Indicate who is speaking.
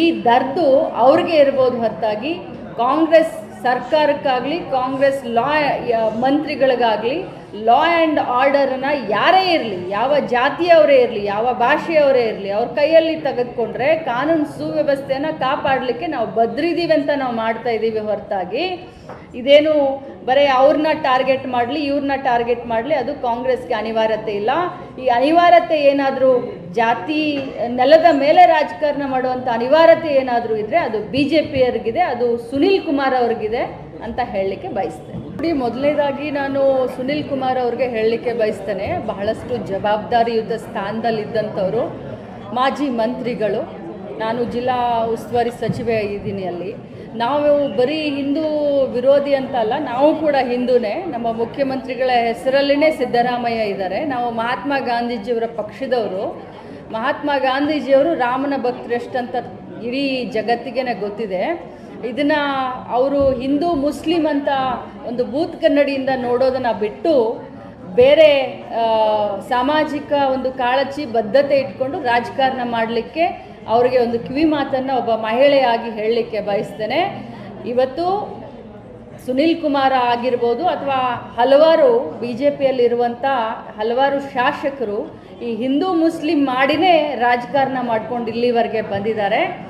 Speaker 1: ಈ ದರ್ದು ಅವ್ರಿಗೆ ಇರ್ಬೋದು ಹೊರತಾಗಿ ಕಾಂಗ್ರೆಸ್ ಸರ್ಕಾರಕ್ಕಾಗಲಿ ಕಾಂಗ್ರೆಸ್ ಮಂತ್ರಿಗಳಿಗಾಗಲಿ ಲಾ ಆ್ಯಂಡ್ ಆರ್ಡರನ್ನು ಯಾರೇ ಇರಲಿ, ಯಾವ ಜಾತಿಯವರೇ ಇರಲಿ, ಯಾವ ಭಾಷೆಯವರೇ ಇರಲಿ, ಅವ್ರ ಕೈಯಲ್ಲಿ ತೆಗೆದುಕೊಂಡ್ರೆ ಕಾನೂನು ಸುವ್ಯವಸ್ಥೆಯನ್ನು ಕಾಪಾಡಲಿಕ್ಕೆ ನಾವು ಬದ್ರಿದ್ದೀವಿ ಅಂತ ನಾವು ಮಾಡ್ತಾ ಇದ್ದೀವಿ ಹೊರತಾಗಿ ಇದೇನು ಬರೀ ಅವ್ರನ್ನ ಟಾರ್ಗೆಟ್ ಮಾಡಲಿ ಇವ್ರನ್ನ ಟಾರ್ಗೆಟ್ ಮಾಡಲಿ ಅದು ಕಾಂಗ್ರೆಸ್ಗೆ ಅನಿವಾರ್ಯತೆ ಇಲ್ಲ. ಈ ಅನಿವಾರ್ಯತೆ ಏನಾದರೂ ಜಾತಿ ನೆಲದ ಮೇಲೆ ರಾಜಕಾರಣ ಮಾಡುವಂಥ ಅನಿವಾರ್ಯತೆ ಏನಾದರೂ ಇದ್ದರೆ ಅದು BJPಯವರಿಗಿದೆ, ಅದು ಸುನಿಲ್ ಕುಮಾರ್ ಅವ್ರಿಗಿದೆ ಅಂತ ಹೇಳಲಿಕ್ಕೆ ಬಯಸ್ತೇನೆ. ನೋಡಿ, ಮೊದಲನೇದಾಗಿ ನಾನು ಸುನಿಲ್ ಕುಮಾರ್ ಅವ್ರಿಗೆ ಹೇಳಲಿಕ್ಕೆ ಬಯಸ್ತೇನೆ, ಬಹಳಷ್ಟು ಜವಾಬ್ದಾರಿಯುತ ಸ್ಥಾನದಲ್ಲಿದ್ದಂಥವರು, ಮಾಜಿ ಮಂತ್ರಿಗಳು. ನಾನು ಜಿಲ್ಲಾ ಉಸ್ತುವಾರಿ ಸಚಿವೆ ಇದ್ದೀನಿ ಅಲ್ಲಿ. ನಾವು ಬರೀ ಹಿಂದೂ ವಿರೋಧಿ ಅಂತ ಅಲ್ಲ, ನಾವು ಕೂಡ ಹಿಂದೂನೇ. ನಮ್ಮ ಮುಖ್ಯಮಂತ್ರಿಗಳ ಹೆಸರಲ್ಲಿನೇ ಸಿದ್ದರಾಮಯ್ಯ ಇದ್ದಾರೆ. ನಾವು ಮಹಾತ್ಮ ಗಾಂಧೀಜಿಯವರ ಪಕ್ಷದವರು. ಮಹಾತ್ಮ ಗಾಂಧೀಜಿಯವರು ರಾಮನ ಭಕ್ತರೆಷ್ಟಂತ ಇಡೀ ಜಗತ್ತಿಗೆ ಗೊತ್ತಿದೆ. ಇದನ್ನು ಅವರು ಹಿಂದೂ ಮುಸ್ಲಿಂ ಅಂತ ಒಂದು ಬೂತ್ ಕನ್ನಡಿಯಿಂದ ನೋಡೋದನ್ನು ಬಿಟ್ಟು ಬೇರೆ ಸಾಮಾಜಿಕ ಒಂದು ಕಾಳಜಿ ಬದ್ಧತೆ ಇಟ್ಕೊಂಡು ರಾಜಕಾರಣ ಮಾಡಲಿಕ್ಕೆ ಅವರಿಗೆ ಒಂದು ಕಿವಿ ಮಾತನ್ನು ಒಬ್ಬ ಮಹಿಳೆಯಾಗಿ ಹೇಳಲಿಕ್ಕೆ ಬಯಸ್ತೇನೆ. ಇವತ್ತು ಸುನಿಲ್ ಕುಮಾರ್ ಆಗಿರ್ಬೋದು ಅಥವಾ ಹಲವಾರು BJPಯಲ್ಲಿರುವಂಥ ಹಲವಾರು ಶಾಸಕರು ಈ ಹಿಂದೂ ಮುಸ್ಲಿಂ ಮಾಡಿನೇ ರಾಜಕಾರಣ ಮಾಡ್ಕೊಂಡು ಇಲ್ಲಿವರೆಗೆ ಬಂದಿದ್ದಾರೆ.